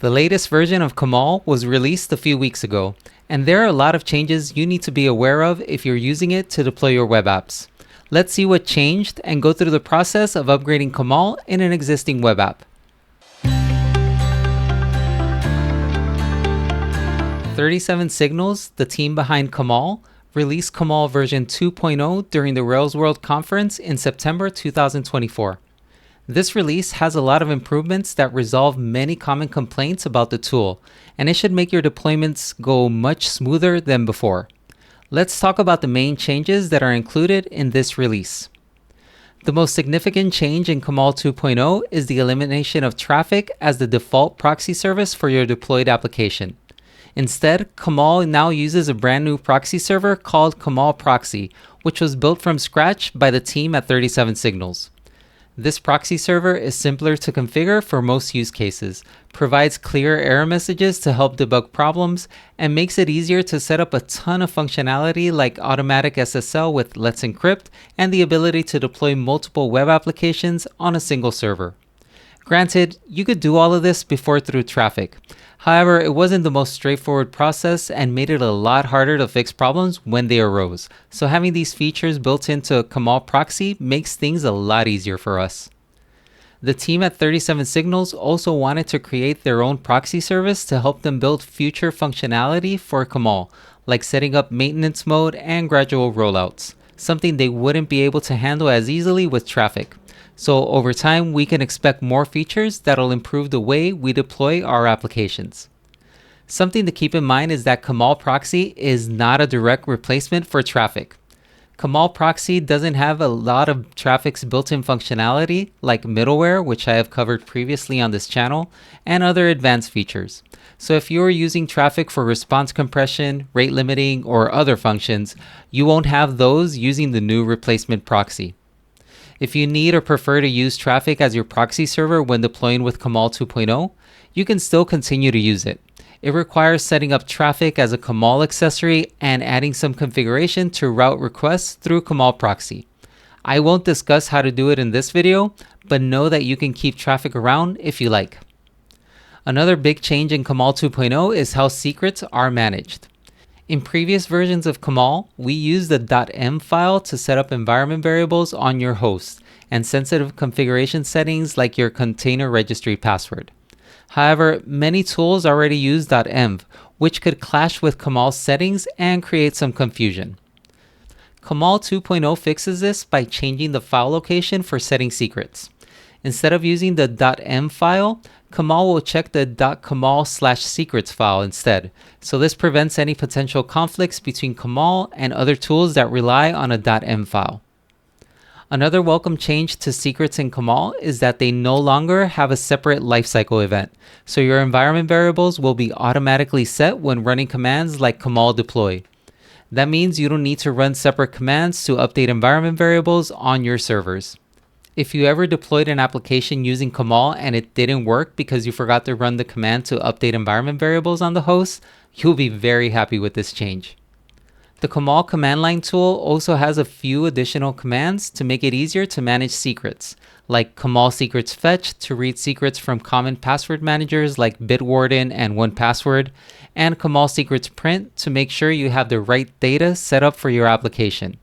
The latest version of Kamal was released a few weeks ago, and there are a lot of changes you need to be aware of if you're using it to deploy your web apps. Let's see what changed and go through the process of upgrading Kamal in an existing web app. 37signals, the team behind Kamal, released Kamal version 2.0 during the Rails World Conference in September 2024. This release has a lot of improvements that resolve many common complaints about the tool, and it should make your deployments go much smoother than before. Let's talk about the main changes that are included in this release. The most significant change in Kamal 2.0 is the elimination of Traefik as the default proxy service for your deployed application. Instead, Kamal now uses a brand new proxy server called Kamal Proxy, which was built from scratch by the team at 37signals. This proxy server is simpler to configure for most use cases, provides clear error messages to help debug problems, and makes it easier to set up a ton of functionality like automatic SSL with Let's Encrypt and the ability to deploy multiple web applications on a single server. Granted, you could do all of this before through Traefik. However, it wasn't the most straightforward process and made it a lot harder to fix problems when they arose. So having these features built into Kamal Proxy makes things a lot easier for us. The team at 37signals also wanted to create their own proxy service to help them build future functionality for Kamal, like setting up maintenance mode and gradual rollouts, something they wouldn't be able to handle as easily with Traefik. So over time, we can expect more features that'll improve the way we deploy our applications. Something to keep in mind is that Kamal Proxy is not a direct replacement for Traefik. Kamal Proxy doesn't have a lot of Traefik's built-in functionality like middleware, which I have covered previously on this channel, and other advanced features. So if you're using Traefik for response compression, rate limiting, or other functions, you won't have those using the new replacement proxy. If you need or prefer to use Traefik as your proxy server when deploying with Kamal 2.0, you can still continue to use it. It requires setting up Traefik as a Kamal accessory and adding some configuration to route requests through Kamal Proxy. I won't discuss how to do it in this video, but know that you can keep Traefik around if you like. Another big change in Kamal 2.0 is how secrets are managed. In previous versions of Kamal, we used the .m file to set up environment variables on your host and sensitive configuration settings like your container registry password. However, many tools already use .env, which could clash with Kamal's settings and create some confusion. Kamal 2.0 fixes this by changing the file location for setting secrets. Instead of using the .m file, Kamal will check the .kamal/secrets file instead, so this prevents any potential conflicts between Kamal and other tools that rely on a .m file. Another welcome change to secrets in Kamal is that they no longer have a separate lifecycle event, so your environment variables will be automatically set when running commands like Kamal-deployed. That means you don't need to run separate commands to update environment variables on your servers. If you ever deployed an application using Kamal and it didn't work because you forgot to run the command to update environment variables on the host, you'll be very happy with this change. The Kamal command line tool also has a few additional commands to make it easier to manage secrets, like Kamal secrets fetch to read secrets from common password managers like Bitwarden and 1Password, and Kamal secrets print to make sure you have the right data set up for your application.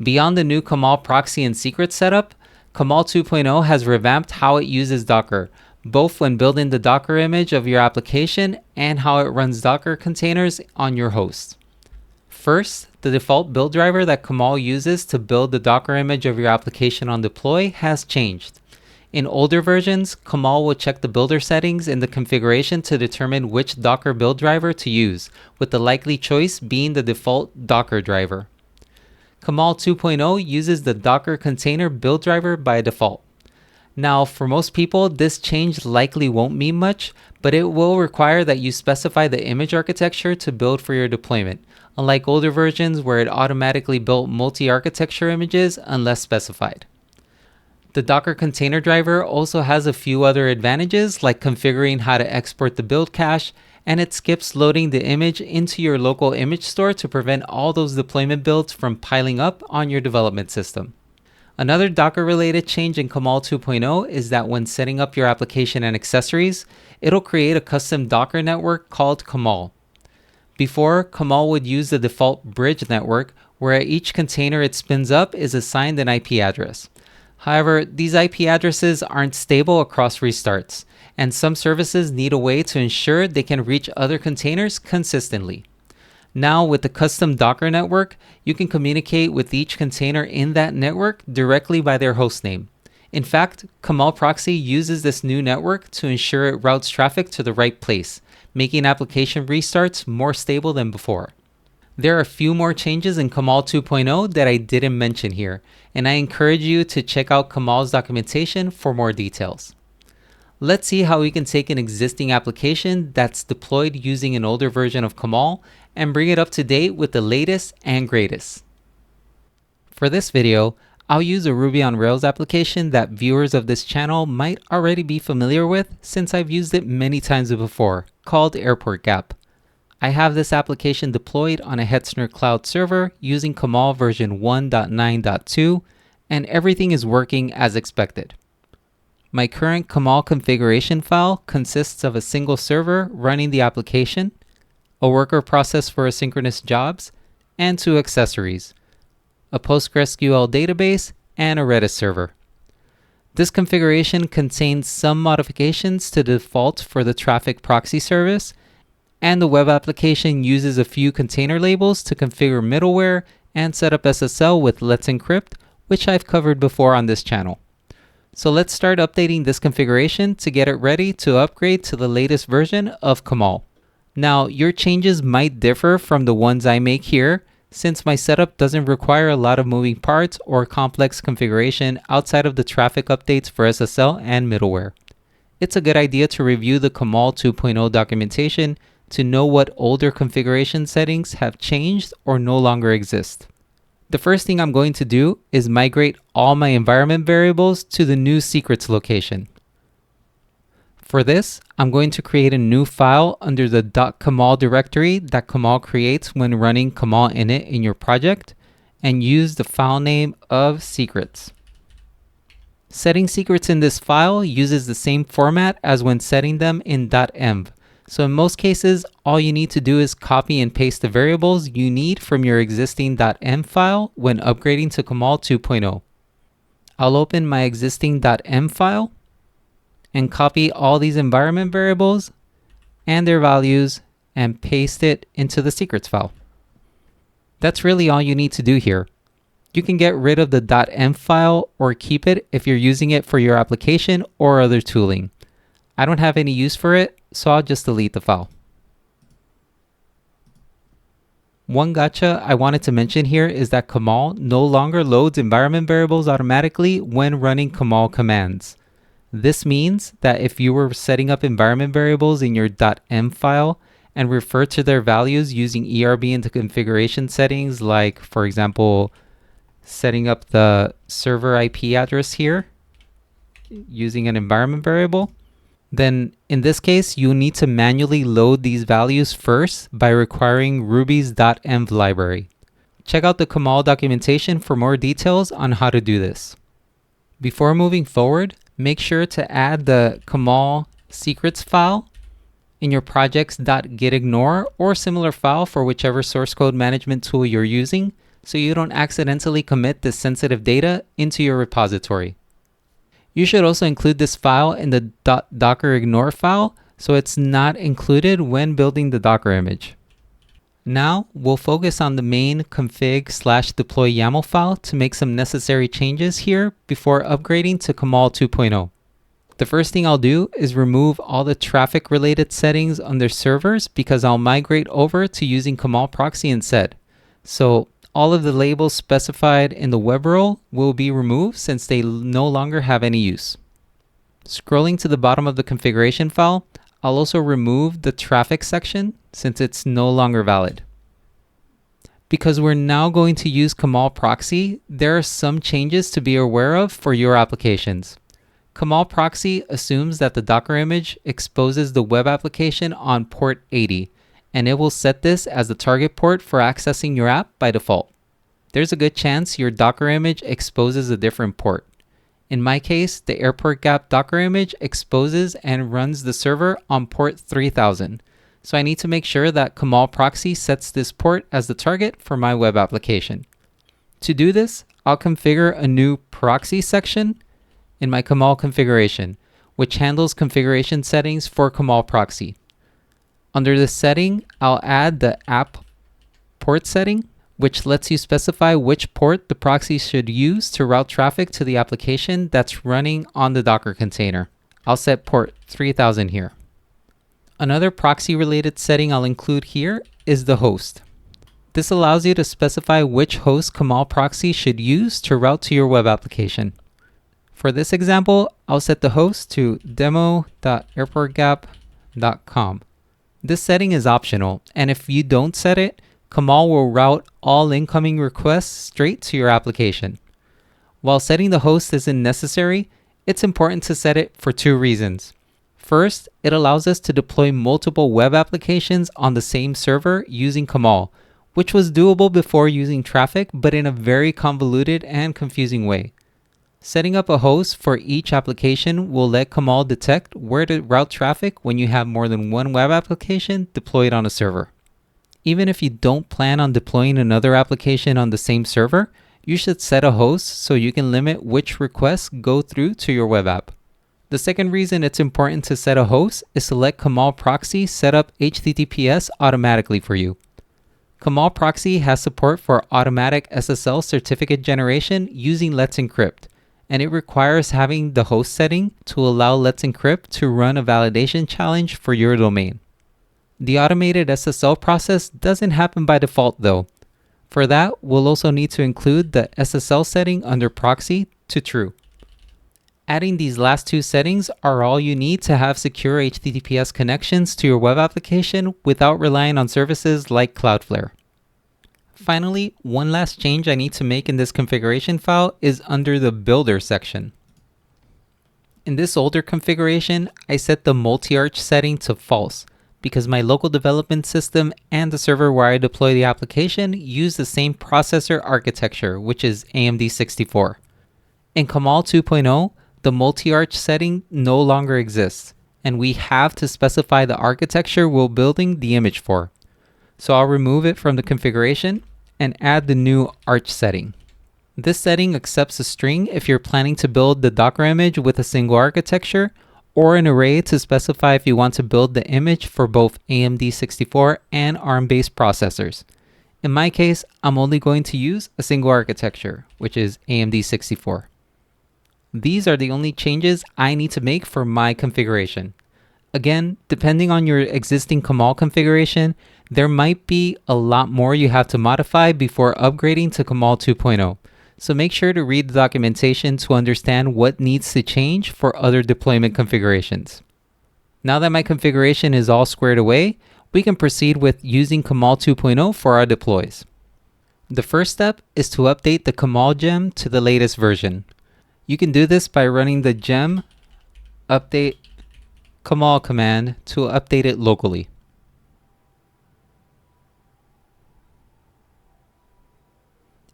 Beyond the new Kamal proxy and secret setup, Kamal 2.0 has revamped how it uses Docker, both when building the Docker image of your application and how it runs Docker containers on your host. First, the default build driver that Kamal uses to build the Docker image of your application on deploy has changed. In older versions, Kamal will check the builder settings in the configuration to determine which Docker build driver to use, with the likely choice being the default Docker driver. Kamal 2.0 uses the Docker container build driver by default. Now, for most people, this change likely won't mean much, but it will require that you specify the image architecture to build for your deployment, unlike older versions where it automatically built multi-architecture images unless specified. The Docker container driver also has a few other advantages like configuring how to export the build cache, and it skips loading the image into your local image store to prevent all those deployment builds from piling up on your development system. Another Docker-related change in Kamal 2.0 is that when setting up your application and accessories, it'll create a custom Docker network called Kamal. Before, Kamal would use the default bridge network, where each container it spins up is assigned an IP address. However, these IP addresses aren't stable across restarts, and some services need a way to ensure they can reach other containers consistently. Now, with the custom Docker network, you can communicate with each container in that network directly by their hostname. In fact, Kamal Proxy uses this new network to ensure it routes traffic to the right place, making application restarts more stable than before. There are a few more changes in Kamal 2.0 that I didn't mention here, and I encourage you to check out Kamal's documentation for more details. Let's see how we can take an existing application that's deployed using an older version of Kamal and bring it up to date with the latest and greatest. For this video, I'll use a Ruby on Rails application that viewers of this channel might already be familiar with since I've used it many times before, called Airport Gap. I have this application deployed on a Hetzner cloud server using Kamal version 1.9.2, and everything is working as expected. My current Kamal configuration file consists of a single server running the application, a worker process for asynchronous jobs, and 2 accessories, a PostgreSQL database, and a Redis server. This configuration contains some modifications to the default for the Traefik proxy service, and the web application uses a few container labels to configure middleware and set up SSL with Let's Encrypt, which I've covered before on this channel. So let's start updating this configuration to get it ready to upgrade to the latest version of Kamal. Now, your changes might differ from the ones I make here, since my setup doesn't require a lot of moving parts or complex configuration outside of the Traefik updates for SSL and middleware. It's a good idea to review the Kamal 2.0 documentation to know what older configuration settings have changed or no longer exist. The first thing I'm going to do is migrate all my environment variables to the new secrets location. For this, I'm going to create a new file under the .kamal directory that Kamal creates when running Kamal init in your project, and use the file name of secrets. Setting secrets in this file uses the same format as when setting them in .env. So in most cases, all you need to do is copy and paste the variables you need from your existing .env file when upgrading to Kamal 2.0. I'll open my existing .env file and copy all these environment variables and their values and paste it into the secrets file. That's really all you need to do here. You can get rid of the .env file or keep it if you're using it for your application or other tooling. I don't have any use for it, so I'll just delete the file. One gotcha I wanted to mention here is that Kamal no longer loads environment variables automatically when running Kamal commands. This means that if you were setting up environment variables in your .env file and refer to their values using ERB into configuration settings, like for example, setting up the server IP address here using an environment variable, then in this case, you need to manually load these values first by requiring Ruby's .env library. Check out the Kamal documentation for more details on how to do this. Before moving forward, make sure to add the Kamal secrets file in your project's .gitignore or similar file for whichever source code management tool you're using, so you don't accidentally commit this sensitive data into your repository. You should also include this file in the .dockerignore file so it's not included when building the Docker image. Now we'll focus on the main config/deploy YAML file to make some necessary changes here before upgrading to Kamal 2.0. The first thing I'll do is remove all the Traefik-related settings under servers because I'll migrate over to using Kamal Proxy instead. So all of the labels specified in the web role will be removed since they no longer have any use. Scrolling to the bottom of the configuration file, I'll also remove the Traefik section since it's no longer valid. Because we're now going to use Kamal Proxy, there are some changes to be aware of for your applications. Kamal Proxy assumes that the Docker image exposes the web application on port 80, and it will set this as the target port for accessing your app by default. there's a good chance your Docker image exposes a different port. In my case, the airport gap Docker image exposes and runs the server on port 3000. So I need to make sure that Kamal Proxy sets this port as the target for my web application. To do this, I'll configure a new proxy section in my Kamal configuration, which handles configuration settings for Kamal Proxy. Under this setting, I'll add the app port setting, which lets you specify which port the proxy should use to route traffic to the application that's running on the Docker container. I'll set port 3000 here. Another proxy-related setting I'll include here is the host. This allows you to specify which host Kamal Proxy should use to route to your web application. For this example, I'll set the host to demo.airportgap.com. This setting is optional, and if you don't set it, Kamal will route all incoming requests straight to your application. While setting the host isn't necessary, it's important to set it for two reasons. First, it allows us to deploy multiple web applications on the same server using Kamal, which was doable before using Traefik, but in a very convoluted and confusing way. Setting up a host for each application will let Kamal detect where to route traffic when you have more than one web application deployed on a server. Even if you don't plan on deploying another application on the same server, you should set a host so you can limit which requests go through to your web app. The second reason it's important to set a host is to let Kamal Proxy set up HTTPS automatically for you. Kamal Proxy has support for automatic SSL certificate generation using Let's Encrypt, and it requires having the host setting to allow Let's Encrypt to run a validation challenge for your domain. The automated SSL process doesn't happen by default though. For that, we'll also need to include the SSL setting under Proxy to true. Adding these last two settings are all you need to have secure HTTPS connections to your web application without relying on services like Cloudflare. Finally, one last change I need to make in this configuration file is under the Builder section. In this older configuration, I set the multi-arch setting to false because my local development system and the server where I deploy the application use the same processor architecture, which is AMD 64. In Kamal 2.0, the multi-arch setting no longer exists, and we have to specify the architecture we're building the image for. So I'll remove it from the configuration and add the new arch setting. This setting accepts a string if you're planning to build the Docker image with a single architecture, or an array to specify if you want to build the image for both AMD 64 and ARM-based processors. In my case, I'm only going to use a single architecture, which is AMD 64. These are the only changes I need to make for my configuration. Again, depending on your existing Kamal configuration, there might be a lot more you have to modify before upgrading to Kamal 2.0. So make sure to read the documentation to understand what needs to change for other deployment configurations. Now that my configuration is all squared away, we can proceed with using Kamal 2.0 for our deploys. The first step is to update the Kamal gem to the latest version. You can do this by running the gem update Kamal command to update it locally.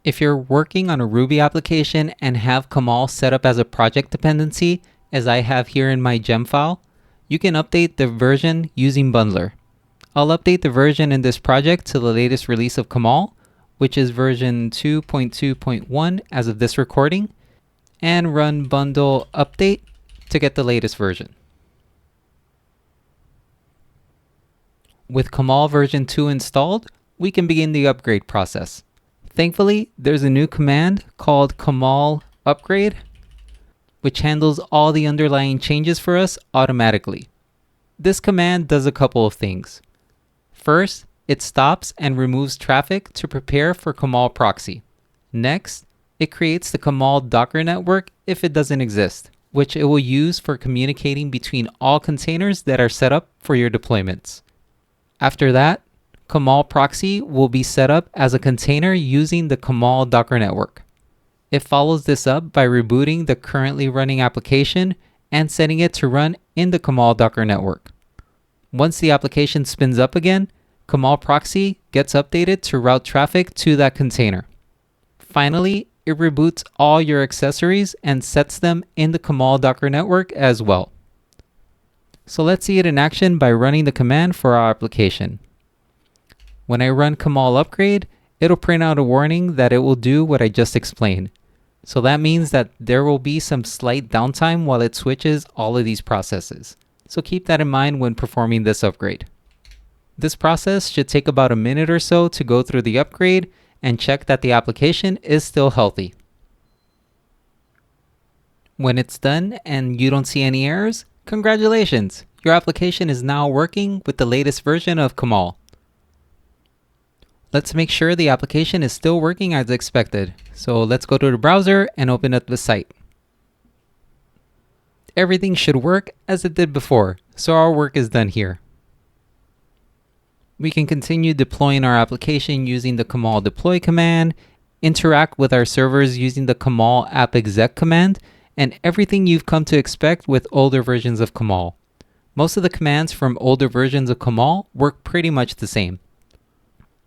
If you're working on a Ruby application and have Kamal set up as a project dependency, as I have here in my gem file, you can update the version using Bundler. I'll update the version in this project to the latest release of Kamal, which is version 2.2.1 as of this recording, and run bundle update to get the latest version. With Kamal version 2 installed, we can begin the upgrade process. Thankfully, there's a new command called Kamal-upgrade, which handles all the underlying changes for us automatically. This command does a couple of things. First, it stops and removes traffic to prepare for Kamal Proxy. Next, it creates the Kamal Docker network if it doesn't exist, which it will use for communicating between all containers that are set up for your deployments. After that, Kamal Proxy will be set up as a container using the Kamal Docker network. It follows this up by rebooting the currently running application and setting it to run in the Kamal Docker network. Once the application spins up again, Kamal Proxy gets updated to route traffic to that container. Finally, it reboots all your accessories and sets them in the Kamal Docker network as well. So let's see it in action by running the command for our application. When I run Kamal upgrade, it'll print out a warning that it will do what I just explained. So that means that there will be some slight downtime while it switches all of these processes. So keep that in mind when performing this upgrade. This process should take about a minute or so to go through the upgrade and check that the application is still healthy. When it's done and you don't see any errors, congratulations! Your application is now working with the latest version of Kamal. Let's make sure the application is still working as expected. So let's go to the browser and open up the site. Everything should work as it did before, so our work is done here. We can continue deploying our application using the Kamal-deployed command, interact with our servers using the Kamal app exec command, and everything you've come to expect with older versions of Kamal. Most of the commands from older versions of Kamal work pretty much the same.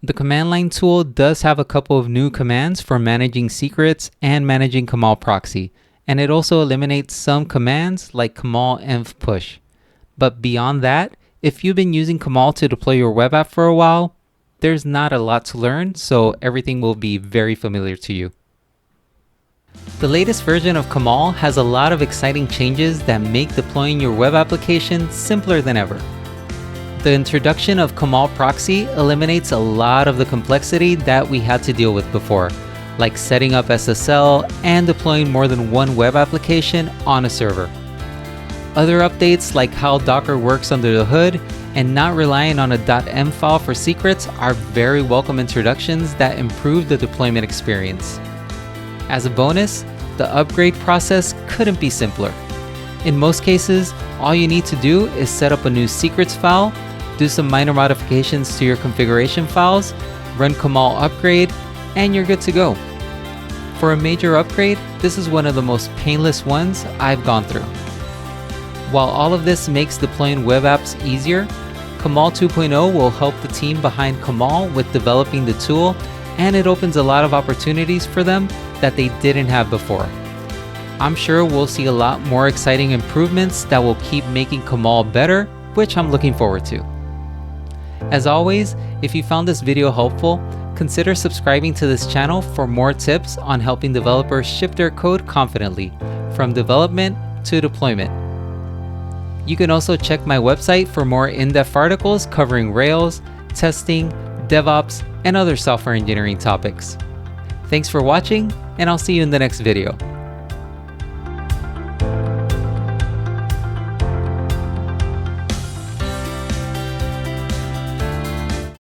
The command line tool does have a couple of new commands for managing secrets and managing Kamal proxy, and it also eliminates some commands like Kamal env push. But beyond that, if you've been using Kamal to deploy your web app for a while, there's not a lot to learn, so everything will be very familiar to you. The latest version of Kamal has a lot of exciting changes that make deploying your web application simpler than ever. The introduction of Kamal Proxy eliminates a lot of the complexity that we had to deal with before, like setting up SSL and deploying more than one web application on a server. Other updates like how Docker works under the hood and not relying on a .m file for secrets are very welcome introductions that improve the deployment experience. As a bonus, the upgrade process couldn't be simpler. In most cases, all you need to do is set up a new secrets file, do some minor modifications to your configuration files, run Kamal upgrade, and you're good to go. For a major upgrade, this is one of the most painless ones I've gone through. While all of this makes deploying web apps easier, Kamal 2.0 will help the team behind Kamal with developing the tool, and it opens a lot of opportunities for them that they didn't have before. I'm sure we'll see a lot more exciting improvements that will keep making Kamal better, which I'm looking forward to. As always, if you found this video helpful, consider subscribing to this channel for more tips on helping developers ship their code confidently, from development to deployment. You can also check my website for more in-depth articles covering Rails, testing, DevOps, and other software engineering topics. Thanks for watching, and I'll see you in the next video.